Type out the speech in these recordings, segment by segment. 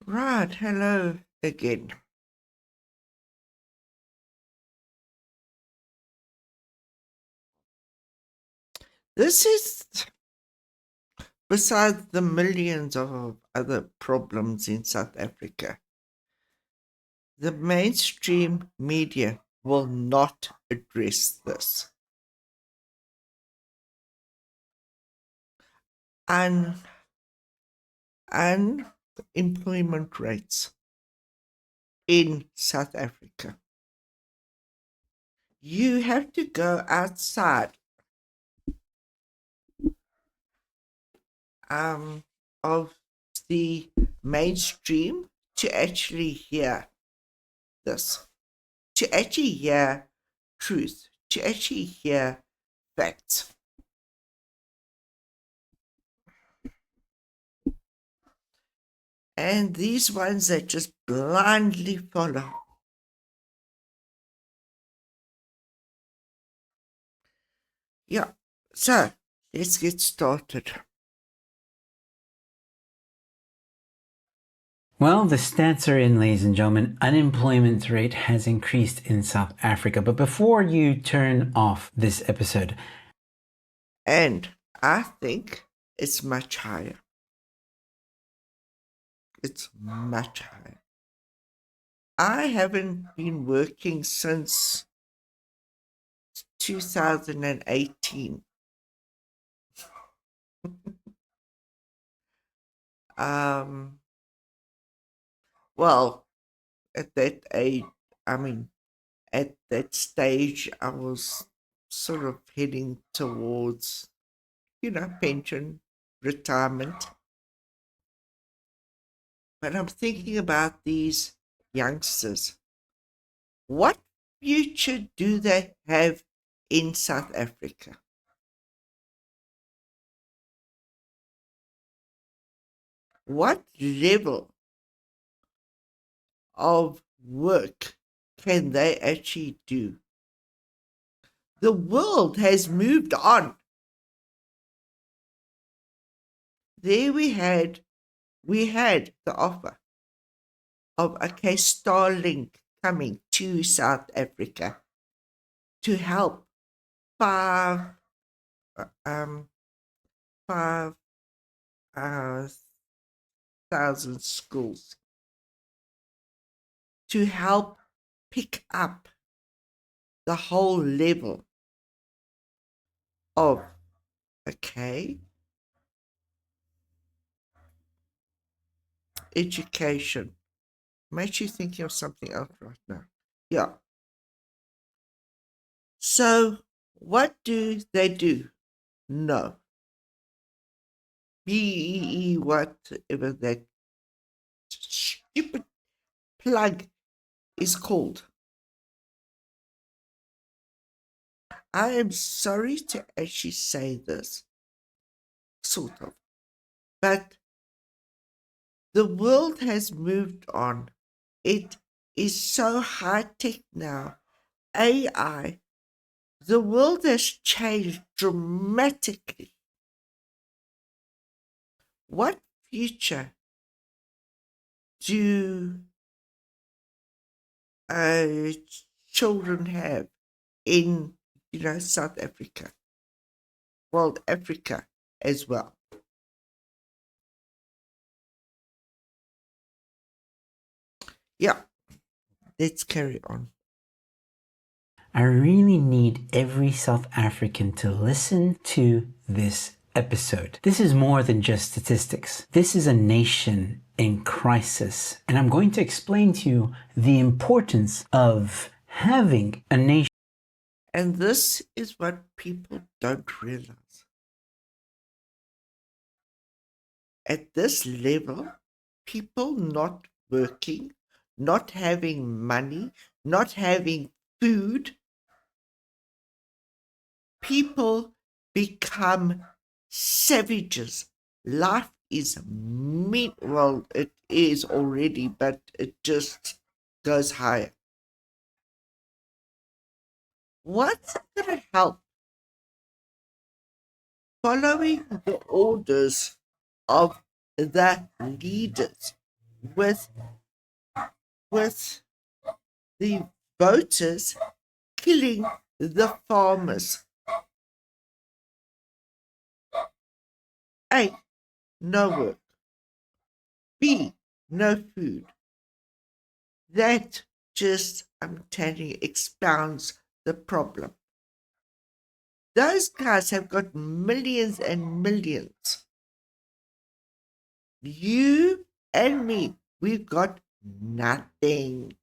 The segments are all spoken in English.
Right, hello again. This is, besides the millions of other problems in South Africa, the mainstream media will not address this. Un- Unemployment rates in South Africa. You have to go outside of the mainstream to actually hear this, to actually hear truth, to actually hear facts. And these ones that just blindly follow. Yeah. So let's get started. Well, the stats are in, ladies and gentlemen. Unemployment rate has increased in South Africa. But before you turn off this episode, And I think it's much higher. It's much higher. I haven't been working since 2018. Um, well, at that age, I mean, at that stage, I was sort of heading towards, pension, retirement. But I'm thinking about these youngsters. What future do they have in South Africa? What level of work can they actually do? The world has moved on. There we had the offer of Starlink coming to South Africa to help five um 5,000 schools, to help pick up the whole level of okay education. I'm actually thinking of something else right now. Yeah. So what do they do? No. BEE, whatever that stupid plug is called. I am sorry to actually say this, sort of, but the world has moved on. It is so high tech now. AI, the world has changed dramatically. What future do uh, children have in South Africa? Well, Africa as well. Yeah, let's carry on. I really need every South African to listen to this episode. This is more than just statistics. This is a nation in crisis. And I'm going to explain to you the importance of having a nation. And this is what people don't realize. At this level, people not working, not having money, not having food, people become savages. Life is mean. Well, it is already, but it just goes higher. What's going to help? Following the orders of the leaders. with with the voters killing the farmers. A, no work. B, no food. That just, I'm telling you, expounds the problem. Those guys have got millions and millions. You and me, we've got nothing.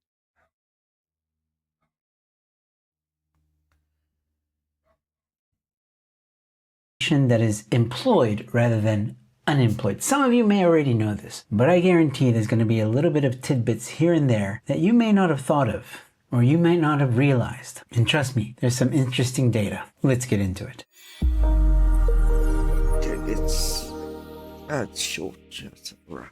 That is employed rather than unemployed. Some of you may already know this, but I guarantee there's going to be a little bit of tidbits here and there that you may not have thought of or you may not have realized. And trust me, there's some interesting data. Let's get into it. It's short. It's rough.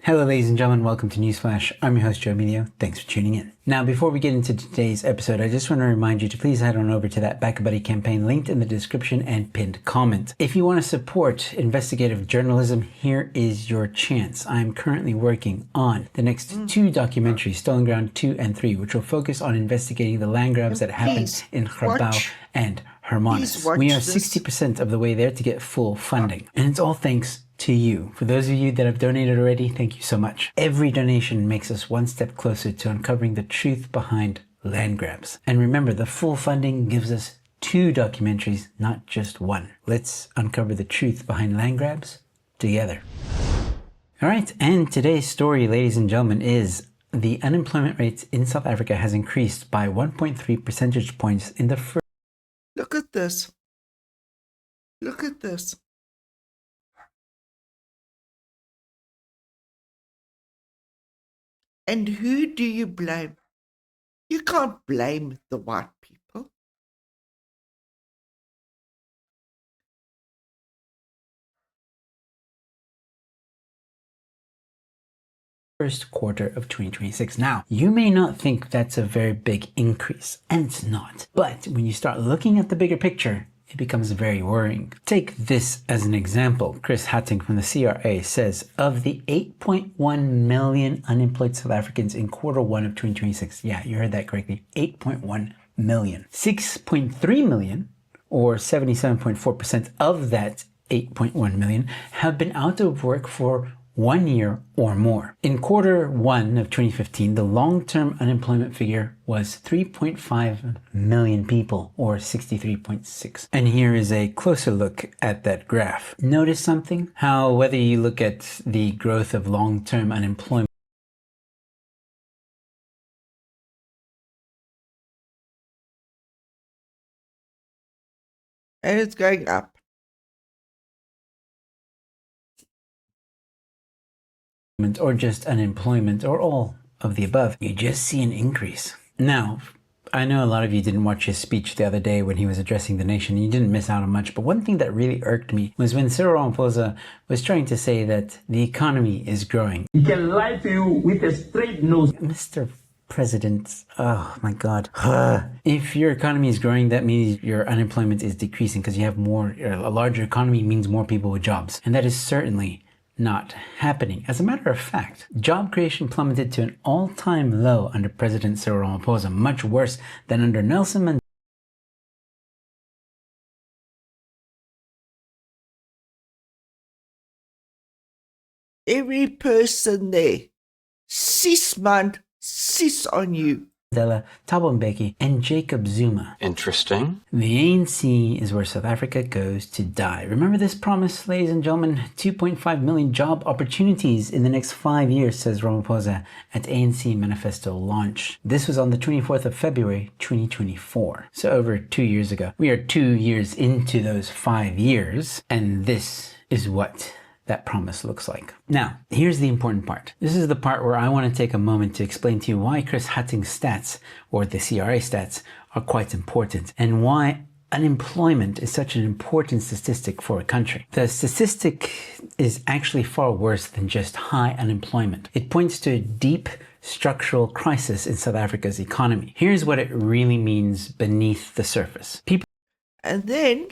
Hello ladies and gentlemen, welcome to Newsflash. I'm your host Joe Emilio. Thanks for tuning in. Now before we get into today's episode, I just want to remind you to please head on over to that Back a Buddy campaign linked in the description and pinned comment. If you want to support investigative journalism, here is your chance. I'm currently working on the next two documentaries, Stolen Ground 2 and 3, which will focus on investigating the land grabs that happened in Grabau and Hermanus. We are 60% of the way there to get full funding, and it's all thanks to you. For those of you that have donated already, thank you so much. Every donation makes us one step closer to uncovering the truth behind land grabs. And remember, the full funding gives us 2 documentaries, not just 1. Let's uncover the truth behind land grabs together. All right, and today's story, ladies and gentlemen, is the unemployment rate in South Africa has increased by 1.3 percentage points in the first. Look at this. Look at this. And who do you blame? You can't blame the white people. First quarter of 2026. Now, you may not think that's a very big increase, and it's not. But when you start looking at the bigger picture, it becomes very worrying. Take this as an example. Chris Hattingh from the CRA says, of the 8.1 million unemployed South Africans in quarter 1 of 2026, yeah, you heard that correctly, 8.1 million. 6.3 million, or 77.4% of that 8.1 million, have been out of work for 1 year or more. In quarter 1 of 2015, the long-term unemployment figure was 3.5 million people, or 63.6. And here is a closer look at that graph. Notice something? How whether you look at the growth of long-term unemployment, And it's going up. or just unemployment, or all of the above, you just see an increase. Now, I know a lot of you didn't watch his speech the other day when he was addressing the nation. You didn't miss out on much, but one thing that really irked me was when Cyril Ramaphosa was trying to say that the economy is growing. He can lie to you with a straight nose. Mr. President, oh my God. If your economy is growing, that means your unemployment is decreasing because you have more, a larger economy means more people with jobs. And that is certainly not happening. As a matter of fact, job creation plummeted to an all-time low under President Cyril Ramaphosa, much worse than under Nelson Mandela. Every person there, 6 months, 6 on you. Thabo Mbeki, and Jacob Zuma. Interesting. The ANC is where South Africa goes to die. Remember this promise, ladies and gentlemen? 2.5 million job opportunities in the next 5 years, says Ramaphosa at ANC Manifesto launch. This was on the 24th of February, 2024. So over 2 years ago. We are 2 years into those 5 years, and this is what that promise looks like. Now, here's the important part. This is the part where I want to take a moment to explain to you why Chris Hattingh's stats, or the CRA stats, are quite important, and why unemployment is such an important statistic for a country. The statistic is actually far worse than just high unemployment. It points to a deep structural crisis in South Africa's economy. Here's what it really means beneath the surface. And then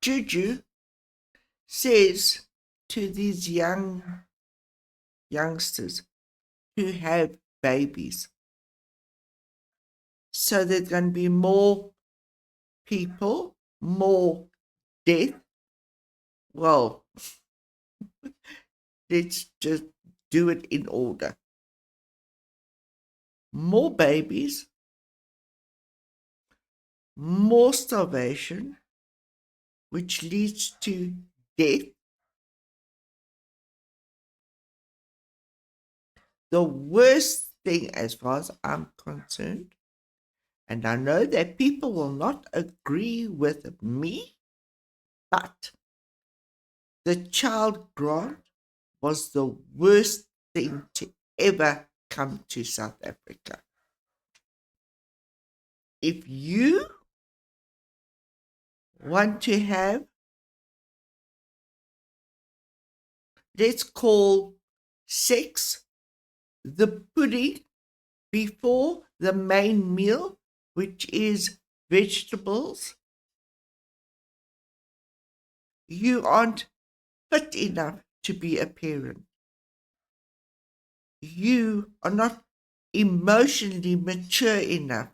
Juju says to these young youngsters who have babies. So there's going to be more people, more death. Well, let's just do it in order. More babies, more starvation, which leads to death. The worst thing, as far as I'm concerned, and I know that people will not agree with me, but the child grant was the worst thing to ever come to South Africa. If you want to have, let's call sex the pudding before the main meal, which is vegetables, you aren't fit enough to be a parent. You are not emotionally mature enough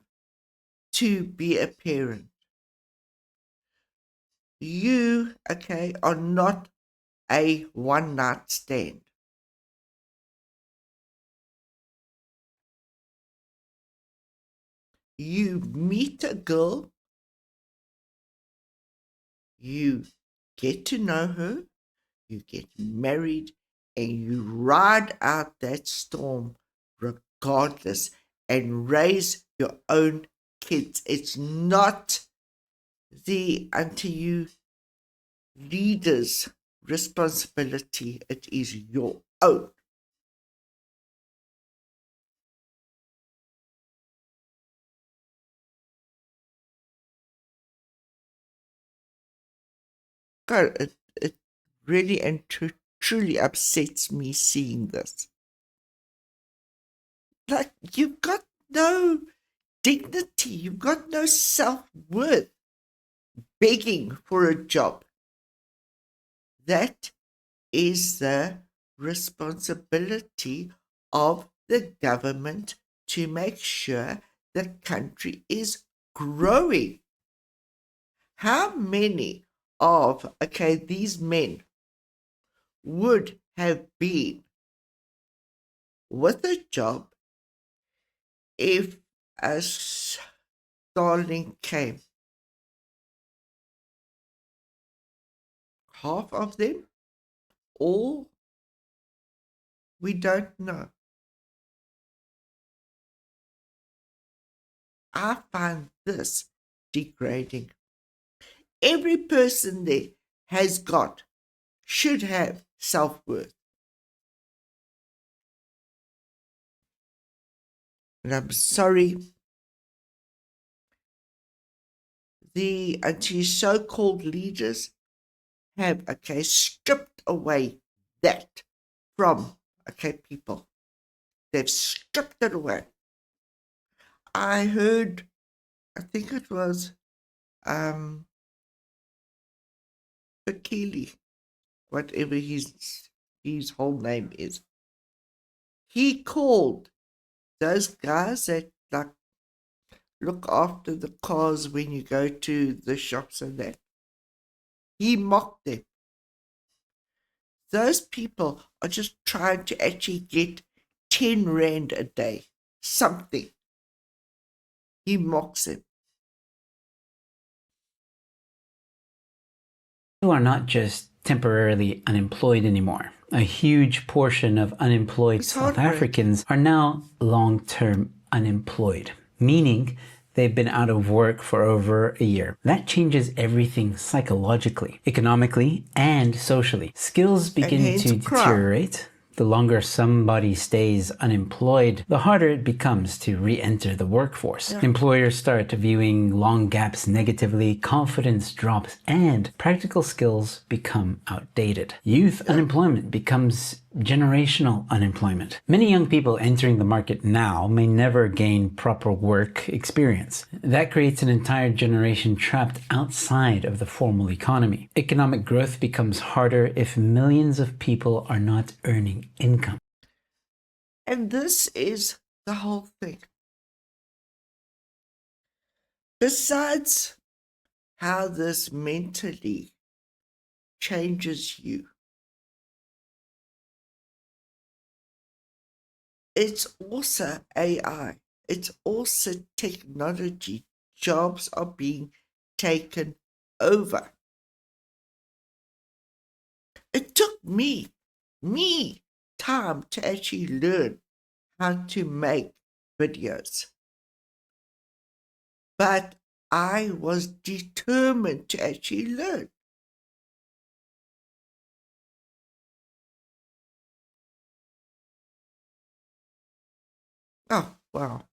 to be a parent. You, okay, are not a one night stand. You meet a girl, you get to know her, you get married, and you ride out that storm regardless and raise your own kids. It's not the unto you leader's responsibility, it is your own. God, it really and truly upsets me seeing this. Like, you've got no dignity, you've got no self worth begging for a job. That is the responsibility of the government to make sure the country is growing. How many of these men would have been with a job if a Starlink came? Half of them? All? We don't know. I find this degrading. Every person there should have self worth. And I'm sorry, the so called leaders have stripped away that from people. They've stripped it away. I heard, I think it was Fakili, whatever his whole name is. He called those guys that like look after the cars when you go to the shops and that. He mocked them. Those people are just trying to actually get 10 Rand a day, something. He mocks them. You are not just temporarily unemployed anymore. A huge portion of unemployed South Africans are now long-term unemployed, meaning they've been out of work for over a year. That changes everything psychologically, economically, and socially. Skills begin to deteriorate. The longer somebody stays unemployed, the harder it becomes to re-enter the workforce. Yeah. Employers start viewing long gaps negatively, confidence drops, and practical skills become outdated. Youth unemployment becomes generational unemployment. Many young people entering the market now may never gain proper work experience. That creates an entire generation trapped outside of the formal economy. Economic growth becomes harder if millions of people are not earning income. And this is the whole thing. Besides how this mentally changes you, it's also AI, it's also technology. Jobs are being taken over. It took me time to actually learn how to make videos. But I was determined to actually learn. Oh, wow.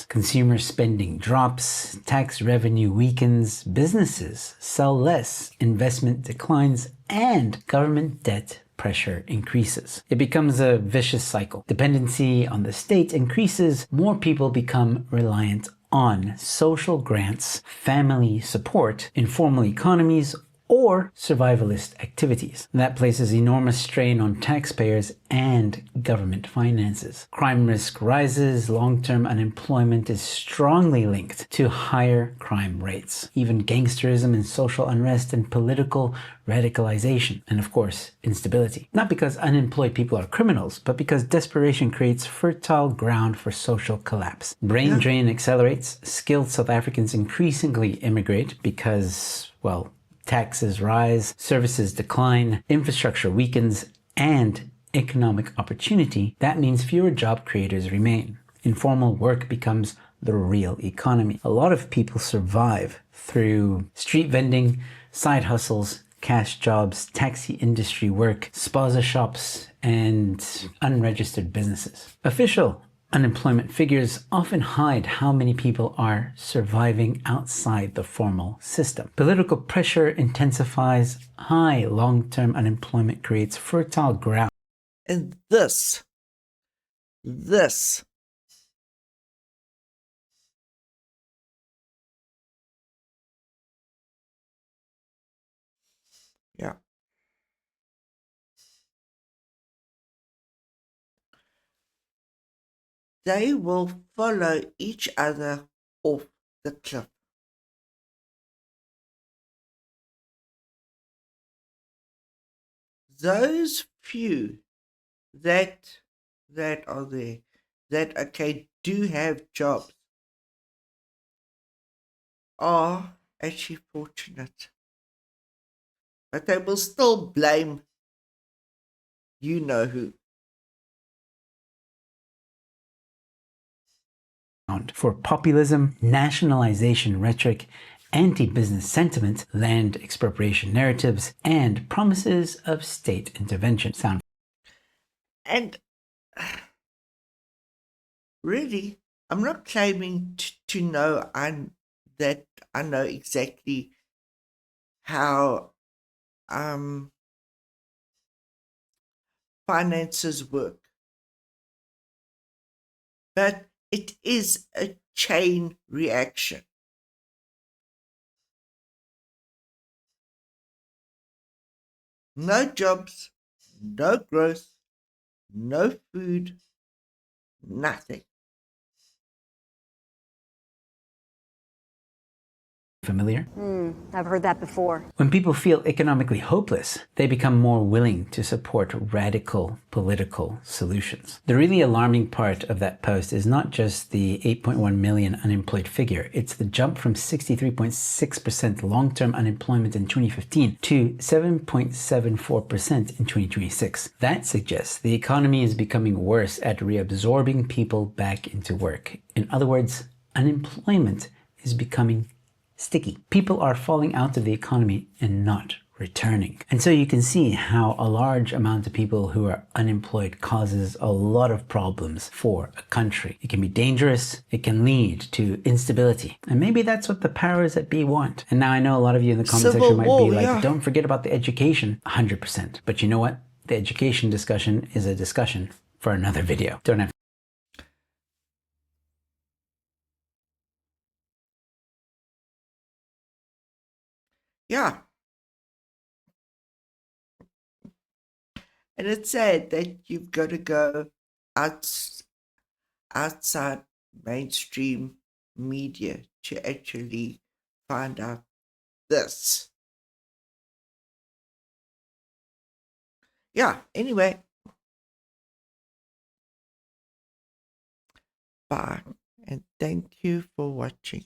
Consumer spending drops, tax revenue weakens, businesses sell less, investment declines, and government debt pressure increases. It becomes a vicious cycle. Dependency on the state increases, more people become reliant on social grants, family support, informal economies, or survivalist activities. That places enormous strain on taxpayers and government finances. Crime risk rises, long-term unemployment is strongly linked to higher crime rates. Even gangsterism and social unrest and political radicalization, and of course, instability. Not because unemployed people are criminals, but because desperation creates fertile ground for social collapse. Brain drain accelerates, skilled South Africans increasingly immigrate because, well, taxes rise, services decline, infrastructure weakens, and economic opportunity. That means fewer job creators remain. Informal work becomes the real economy. A lot of people survive through street vending, side hustles, cash jobs, taxi industry work, spaza shops, and unregistered businesses. Official unemployment figures often hide how many people are surviving outside the formal system. Political pressure intensifies. High long-term unemployment creates fertile ground. And this, yeah, they will follow each other off the cliff. Those few that are there, that okay do have jobs, are actually fortunate, but they will still blame you know who. For populism, nationalization rhetoric, anti-business sentiment, land expropriation narratives, and promises of state intervention. Sound And really, I'm not claiming to know that I know exactly how um, finances work, but it is a chain reaction. No jobs, no growth, no food, nothing. familiar? I've heard that before. When people feel economically hopeless, they become more willing to support radical political solutions. The really alarming part of that post is not just the 8.1 million unemployed figure, it's the jump from 63.6% long-term unemployment in 2015 to 7.74% in 2026. That suggests the economy is becoming worse at reabsorbing people back into work. In other words, unemployment is becoming sticky. People are falling out of the economy and not returning. And so you can see how a large amount of people who are unemployed causes a lot of problems for a country. It can be dangerous, it can lead to instability. And maybe that's what the powers that be want. And now I know a lot of you in the comment Civil section might war, be like, yeah. don't forget about the education. 100%. But you know what? The education discussion is a discussion for another video. Don't have Yeah. And it's sad that you've got to go out, outside mainstream media to actually find out this. Yeah, anyway, bye. And thank you for watching.